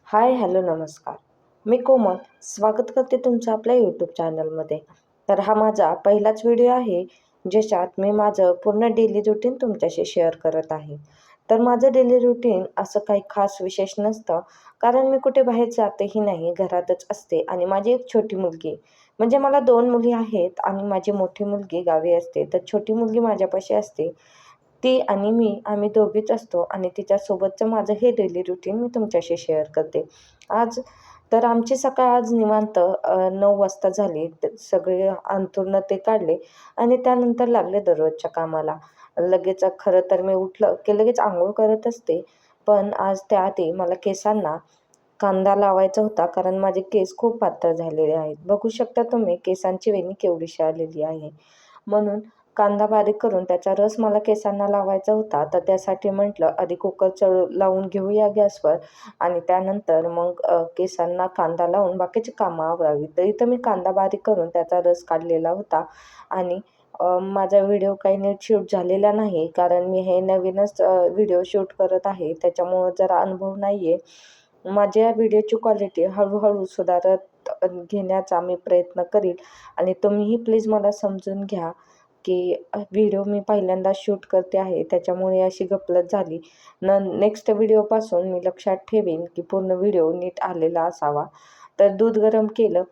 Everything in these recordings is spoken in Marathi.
हाय हॅलो नमस्कार. मी कोमल स्वागत करते तुमचं आपल्या यूट्यूब चॅनलमध्ये. तर हा माझा पहिलाच व्हिडिओ आहे ज्याच्यात मी माझं पूर्ण डेली रुटीन तुमच्याशी शेअर करत आहे. तर माझं डेली रुटीन असं काही खास विशेष नसतं, कारण मी कुठे बाहेर जातेही नाही, घरातच असते. आणि माझी एक छोटी मुलगी, म्हणजे मला 2 मुली आहेत आणि माझी मोठी मुलगी गावी असते. तर छोटी मुलगी माझ्यापाशी असते. ती आणि मी आम्ही दोघीच असतो आणि तिच्यासोबतचं माझं हे डेली रुटीन मी तुमच्याशी शेअर करते. आज तर आमची सकाळ आज निवांत 9 वाजता झाली. सगळे अंथरुणं ते काढले आणि त्यानंतर लागले दररोजच्या कामाला. लगेच खरं तर मी उठलं की लगेच अंघोळ करत असते. पण आज त्याआधी मला केसांना कांदा लावायचा होता, कारण माझे केस खूप पातळ झालेले आहेत. बघू शकता तुम्ही केसांची वेणी केवढीशी आलेली आहे. म्हणून कांदा बारीक करून त्याचा रस मला केसांना लावायचा होता. तर त्यासाठी म्हटलं आधी कुकर लावून घेऊया गॅसवर आणि त्यानंतर मग केसांना कांदा लावून बाकीची कामं आवरावी. तर इथं मी कांदा बारीक करून त्याचा रस काढलेला होता. आणि माझा व्हिडिओ काही नीट शूट झालेला नाही, कारण मी हे नवीनच व्हिडिओ शूट करत आहे. त्याच्यामुळं जरा अनुभव नाही आहे. माझ्या व्हिडिओची क्वालिटी हळूहळू सुधारत घेण्याचा मी प्रयत्न करील आणि तुम्हीही प्लीज मला समजून घ्या की व्हिडिओ मी पहिल्यांदा शूट करते आहे, त्याच्यामुळे अशी गफलत झाली. नेक्स्ट व्हिडिओपासून मी लक्षात ठेवीन की पूर्ण व्हिडिओ नीट आलेला असावा. तर दूध गरम केलं,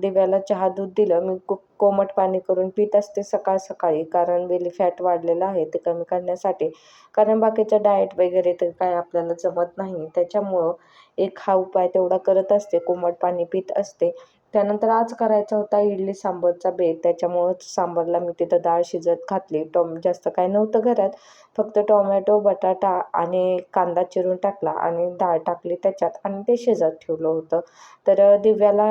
दिव्याला चहा दूध दिलं. मी कोमट पाणी करून पीत असते सकाळ सकाळी, कारण बेली फॅट वाढलेलं आहे ते कमी करण्यासाठी. कारण बाकीचं डाएट वगैरे तर काय आपल्याला जमत नाही, त्याच्यामुळं एक हा उपाय तेवढा करत असते, कोमट पाणी पीत असते. त्यानंतर आज करायचा होता इडली सांबारचा बेत, त्याच्यामुळं सांबारला मी तिथं डाळ शिजत घातली. जास्त काय नव्हतं घरात, फक्त टोमॅटो, बटाटा आणि कांदा चिरून टाकला आणि डाळ टाकली त्याच्यात आणि ते शिजत ठेवलं होतं. तर दिव्याला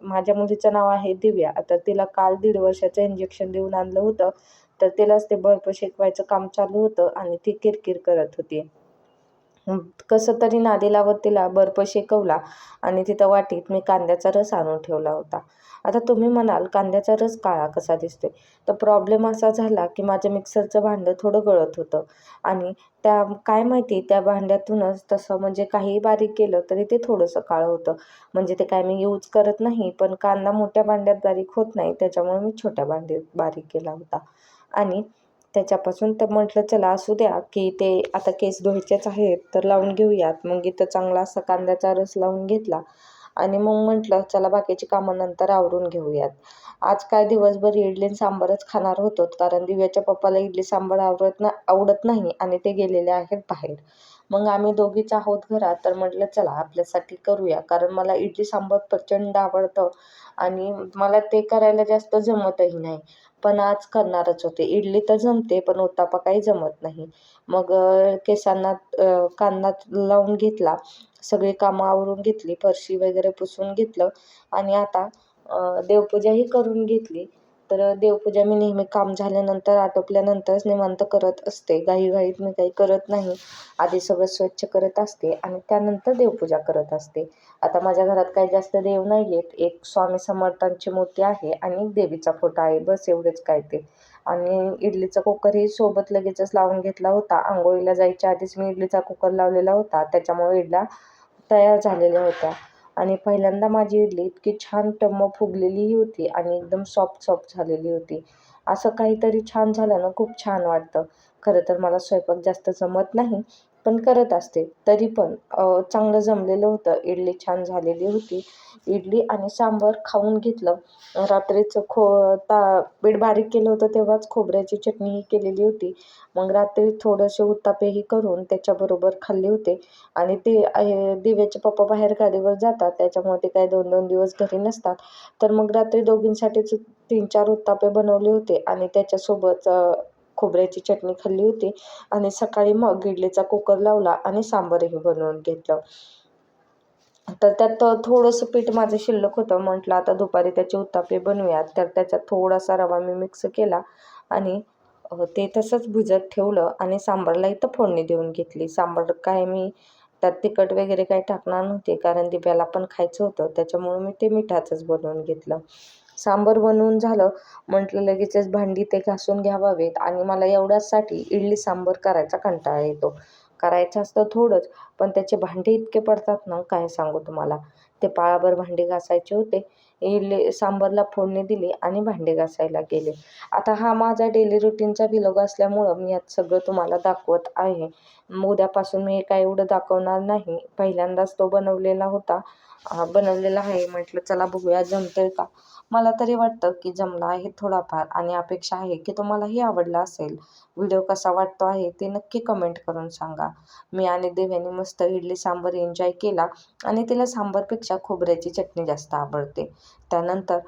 माझ्या मुलीचं नाव आहे दिव्या. तर तिला काल 1.5 वर्षाचं इंजेक्शन देऊन आणलं होतं. तर तिलाच ते बर्फ शेकवायचं काम चालू होतं आणि ती किरकिर करत होती. कसं तरी नादी लावत तिला बर्फ शेकवला आणि तिथं वाटीत मी कांद्याचा रस आणून ठेवला होता. आता तुम्ही म्हणाल कांद्याचा रस काळा कसा दिसतोय? तर प्रॉब्लेम असा झाला की माझं मिक्सरचं भांडं थोडं गळत होतं आणि त्या काय माहिती त्या भांड्यातूनच तसं, म्हणजे काहीही बारीक केलं तरी ते थोडंसं काळं होतं. म्हणजे ते काय मी यूज करत नाही, पण कांदा मोठ्या भांड्यात बारीक होत नाही, त्याच्यामुळे मी छोट्या भांड्यात बारीक केला होता. आणि त्याच्यापासून तर म्हटलं चला असू द्या की ते आता केस धुवायचेच आहेत तर लावून घेऊयात. मग इथं चांगला असा कांद्याचा रस लावून घेतला आणि मग म्हटलं चला बाकीची कामं नंतर आवरून घेऊयात. आज काय दिवसभर इडली आणि सांबारच खाणार होतो, कारण दिव्याच्या पप्पाला इडली सांबार आवडत नाही आणि ते गेलेले आहेत बाहेर. मग आम्ही दोघीच आहोत घरात, तर म्हटलं चला आपल्यासाठी करूया, कारण मला इडली सांबार प्रचंड आवडतं आणि मला ते करायला जास्त जमतही नाही. पण आज करणारच होते. इडली तर जमते, पण उत्तप्पा काही जमत नाही. मग केसांना कांदा लावून घेतला, सगळी कामं आवरून घेतली, फरशी वगैरे पुसून घेतलं आणि आता देवपूजाही करून घेतली. तर देवपूजा मी नेहमी काम झाल्यानंतर आटोपल्यानंतरच निवांत करत असते. घाईघाईत मी काही करत नाही. आधी सगळं स्वच्छ करत असते आणि त्यानंतर देवपूजा करत असते. आता माझ्या घरात काही जास्त देव नाही आहेत. एक स्वामी समर्थांची मूर्ती आहे आणि एक देवीचा फोटो आहे, बस एवढेच काय ते. आणि इडलीचा कुकरही सोबत लगेचच लावून घेतला होता. अंघोळीला जायच्या आधीच मी इडलीचा कुकर लावलेला होता, त्याच्यामुळे इडल्या तयार झालेल्या होत्या. आणि पहिल्यांदा माझी इडली इतकी छान टम्म फुगलेलीही होती आणि एकदम सॉफ्ट सॉफ्ट झालेली होती. असं काहीतरी छान झालं ना, खूप छान वाटतं. खरं तर मला स्वयंपाक जास्त जमत नाही, पण करत असते. तरी पण चांगलं जमलेलं होतं. इडली छान झालेली होती. इडली आणि सांबार खाऊन घेतलं. रात्रीचं पीठ बारीक केलं होतं तेव्हाच खोबऱ्याची चटणीही केलेली होती. मग रात्री थोडेसे उत्तापेही करून त्याच्याबरोबर खाल्ले होते. आणि ते दिव्याचे पप्पा बाहेर गाडीवर जातात, त्याच्यामुळे ते काही 2-2 दिवस घरी नसतात. तर मग रात्री दोघींसाठीच 3-4 उत्तापे बनवले होते आणि त्याच्यासोबत खोबऱ्याची चटणी खाल्ली होती. आणि सकाळी मग इडलीचा कुकर लावला आणि सांबारही बनवून घेतलं. तर त्यात थोडंसं पीठ माझं शिल्लक होतं. म्हटलं आता दुपारी त्याचे उत्तापे बनवूयात. तर त्याच्यात थोडासा रवा मी मिक्स केला आणि ते तसंच भिजत ठेवलं आणि सांबारला इथं फोडणी देऊन घेतली. सांबार काय मी त्यात तिखट वगैरे काही टाकणार नव्हते, कारण दिव्याला पण खायचं होतं, त्याच्यामुळे मी ते मिठाचंच बनवून घेतलं. सांबार बनवून झालं, म्हटलं लगेचच भांडी ते घासून घ्यावावेत आणि मला एवढ्याचसाठी इडली सांबार करायचा कंटाळा येतो. करायचं असतं थोडंच, पण त्याचे भांडे इतके पडतात ना, काय सांगू तुम्हाला. ते पाळाभर भांडे घासायचे होते. इडली सांबारला फोडणी दिली आणि भांडे घासायला गेले. आता हा माझा डेली रुटीनचा व्लॉग असल्यामुळं मी यात सगळं तुम्हाला दाखवत आहे. उद्यापासून मी काय एवढं दाखवणार नाही. पहिल्यांदाच तो बनवलेला आहे. म्हटलं चला बघूया जमतंय का. मला तरी वाटतं की जमला आहे थोडाफार, आणि अपेक्षा आहे की तुम्हालाही आवडला असेल. व्हिडिओ कसा वाटतो आहे ते नक्की कमेंट करून सांगा. मी आणि देव्याने मस्त इडली सांबार एन्जॉय केला, आणि तिला सांबारपेक्षा खोबऱ्याची चटणी जास्त आवडते. त्यानंतर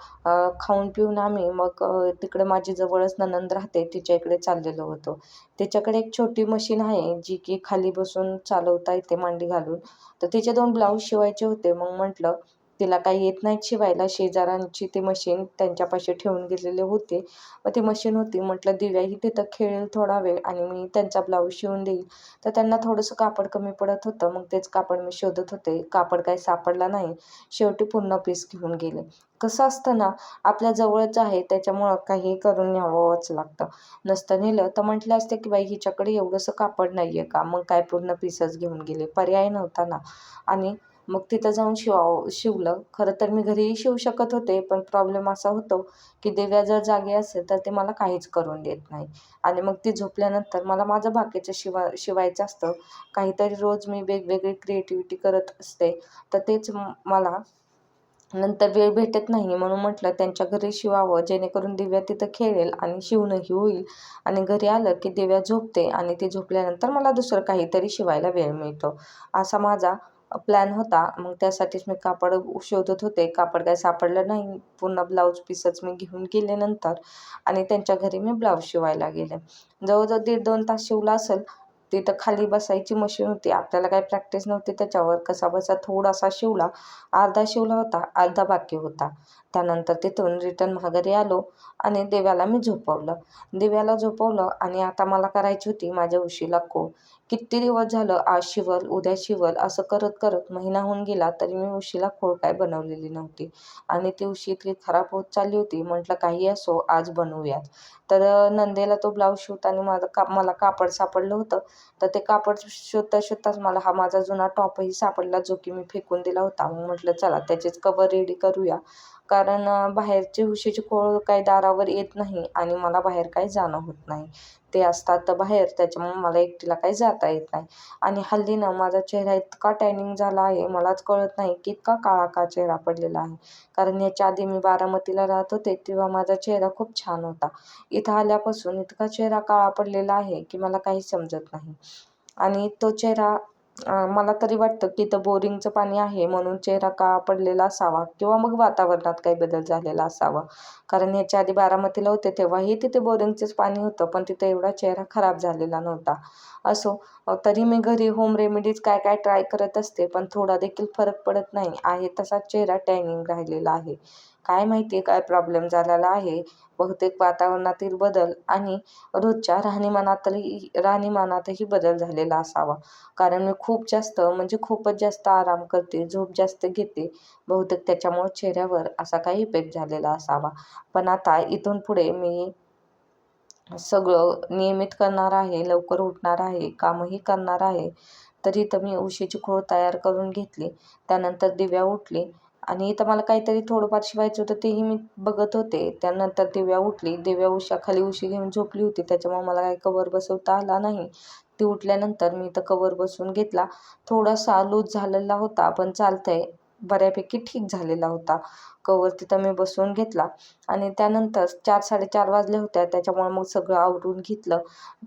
खाऊन पिऊन आम्ही मग तिकडे माझी जवळच नणंद राहते, तिच्या इकडे चाललेलो होतो. तिच्याकडे एक छोटी मशीन आहे जी की खाली बसून चालवता येते मांडी घालून. तर तिचे 2 ब्लाऊज शिवायचे होते. मग म्हटलं तिला काही येत नाहीत शिवायला. शेजाऱ्यांची ती मशीन त्यांच्यापाशी ठेवून गेलेले होते. मग ती मशीन होती. म्हटलं दिव्याही तिथं खेळेल थोडा वेळ आणि मी त्यांचा ब्लाऊज शिवून देईल. तर त्यांना थोडंसं कापड कमी पडत होतं. मग तेच कापड मी शोधत होते. कापड काही सापडला नाही. शेवटी पूर्ण पीस घेऊन गेले. कसं असतं ना, आपल्या जवळच आहे त्याच्यामुळं काही करून न्यावंच लागतं. नसतं नेलं तर म्हटलं असते की बाई हिच्याकडे एवढंसं कापड नाही आहे का, मग काय पूर्ण पीसच घेऊन गेले. पर्याय नव्हता ना. आणि मग तिथं जाऊन शिवलं. खरं तर मी घरीही शिवू शकत होते, पण प्रॉब्लेम असा होतो की दिव्या जर जागी असेल तर ते मला काहीच करून देत नाही. आणि मग ती झोपल्यानंतर मला माझं बाकीचं शिवायचं असतं. काहीतरी रोज मी वेगवेगळी क्रिएटिव्हिटी करत असते. तर तेच मला नंतर वेळ भेटत नाही, म्हणून म्हटलं त्यांच्या घरी शिवावं, जेणेकरून दिव्या तिथं खेळेल आणि शिवणंही होईल. आणि घरी आलं की दिव्या झोपते आणि ती झोपल्यानंतर मला दुसरं काहीतरी शिवायला वेळ मिळतो. असा माझा प्लॅन होता. मग त्यासाठीच मी कापड शोधत होते. कापड काही सापडलं नाही. पूर्ण ब्लाऊज पीसच मी घेऊन गेले नंतर, आणि त्यांच्या घरी मी ब्लाऊज शिवायला गेले. जवळजवळ 1.5-2 तास शिवला असेल. तिथं खाली बसायची मशीन होती. आपल्याला काही प्रॅक्टिस नव्हती त्याच्यावर. कसाबसा थोडासा शिवला. अर्धा शिवला होता, अर्धा बाकी होता. त्यानंतर तिथून रिटर्न माघारी आलो आणि दिव्याला मी झोपवलं. दिव्याला झोपवलं आणि आता मला करायची होती माझ्या उशीला कोळ. किती दिवस झालं, आज शिवल, उद्या शिवल असं करत करत महिना होऊन गेला, तरी मी उशीला खोळ काय बनवलेली नव्हती. आणि ती उशी इतकी खराब होत चालली होती. म्हटलं काही असो, आज बनवूयात. तर नंदेला तो ब्लाऊज शिवताना मला कापड सापडलं होतं. तर ते कापड शोधता शोधताच मला हा माझा जुना टॉपही सापडला, जो की मी फेकून दिला होता. मग म्हटलं चला त्याचेच कवर रेडी करूया. कारण बाहेरची उशीची खोळ काही दारावर येत नाही आणि मला बाहेर काही जाणं होत नाही. ते असतात तर बाहेर, त्याच्यामुळे मला एकटीला काही जाता येत नाही. आणि हल्ली ना माझा चेहरा इतका टॅनिंग झाला आहे, मलाच कळत नाही की इतका काळा का चेहरा पडलेला आहे. कारण याच्या आधी मी बारामतीला राहत होते तेव्हा माझा चेहरा खूप छान होता. इथं आल्यापासून इतका चेहरा काळा पडलेला आहे की मला काहीच समजत नाही. आणि तो चेहरा मला तरी वाटतं की इथं बोरिंगचं पाणी आहे म्हणून चेहरा काळा पडलेला असावा, किंवा मग वातावरणात काही बदल झालेला असावा. कारण ह्याच्या आधी बारामतीला होते तेव्हाही तिथे बोरिंगचंच पाणी होतं, पण तिथे एवढा चेहरा खराब झालेला नव्हता. असो, तरी मी घरी होम रेमेडीज काय काय ट्राय करत असते, पण थोडा देखील फरक पडत नाही. आहे तसाच चेहरा टॅनिंग राहिलेला आहे. काय माहिती काय प्रॉब्लेम झालेला आहे. बहुतेक वातावरणातील बदल आणि रोजच्या राहणीमानातही बदल झालेला असावा. कारण मी खूप जास्त म्हणजे खूपच जास्त आराम करते, झोप जास्त घेते. बहुतेक त्याच्यामुळे चेहऱ्यावर असा काही इफेक्ट झालेला असावा. पण आता इथून पुढे मी सगळं नियमित करणार आहे, लवकर उठणार आहे, कामही करणार आहे. तर इथं मी उशीची खोळ तयार करून घेतली. त्यानंतर दिव्या उठली आणि इथं मला काहीतरी थोडंफार शिवायचं होतं तेही मी बघत होते. त्यानंतर दिव्या उठली. दिव्या उशाखाली उशी घेऊन झोपली होती, त्याच्यामुळे मला काही कवर बसवता आला नाही. ती उठल्यानंतर मी इथं कवर बसवून घेतला. थोडासा लूज झालेला होता, पण चालतंय. बऱ्यापैकी ठीक झालेला होता. कवर तिथं मी बसवून घेतला आणि त्यानंतर 4-4:30 वाजल्या होत्या. त्याच्यामुळे मग सगळं आवरून घेतलं.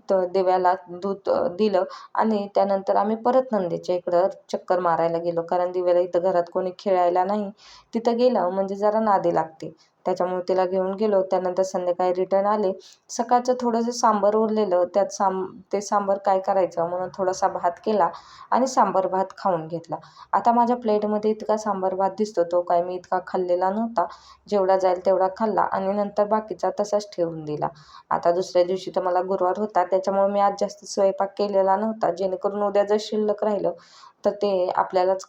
तर दिव्याला दूध दिलं आणि त्यानंतर आम्ही परत नंदेच्या इकडं चक्कर मारायला गेलो. कारण दिव्याला इथं घरात कोणी खेळायला नाही. तिथं गेलं म्हणजे जरा नादी लागते. त्याच्यामुळे तिला घेऊन गेलो. त्यानंतर संध्याकाळी रिटर्न आले. सकाळचं थोडंसं सांबार उरलेलं, त्यात ते सांबार काय करायचं म्हणून थोडासा भात केला आणि सांबार भात खाऊन घेतला. आता माझ्या प्लेटमध्ये इतका सांबार भात दिसतो, तो काय मी इतका खाल्लेला नव्हता. जेवढा जाईल तेवढा खाल्ला आणि नंतर बाकीचा तसाच ठेवून दिला. आता दुसऱ्या दिवशी तर मला गुरुवार होता, त्याच्यामुळे मी आज जास्त स्वयंपाक केलेला नव्हता, जेणेकरून उद्या जर शिल्लक राहिलं तर ते आपल्यालाच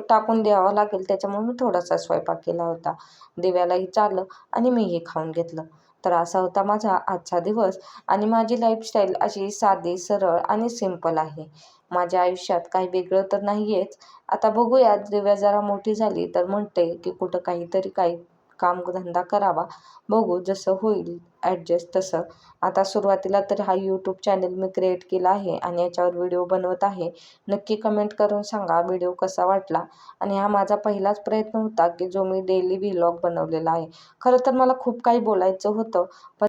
टाकून द्यावं लागेल. त्याच्यामुळे मी थोडासा स्वयंपाक केला होता. दिव्यालाही चारलं आणि मीही खाऊन घेतलं. तर असा होता माझा आजचा दिवस. आणि माझी लाईफस्टाईल अशी साधी, सरळ आणि सिंपल आहे. माझ्या आयुष्यात काही वेगळं तर नाही आहेच. आता बघूया, दिव्या जरा मोठी झाली तर म्हणते की कुठं काही कामधंदा करावा. बघू जसं होईल ॲडजस्ट तसं. आता सुरुवातीला तर हा यूट्यूब चॅनल मी क्रिएट केला आहे आणि याच्यावर व्हिडिओ बनवत आहे. नक्की कमेंट करून सांगा व्हिडिओ कसा वाटला. आणि हा माझा पहिलाच प्रयत्न होता की जो मी डेली व्लॉग बनवलेला आहे. खरं तर मला खूप काही बोलायचं होतं, पण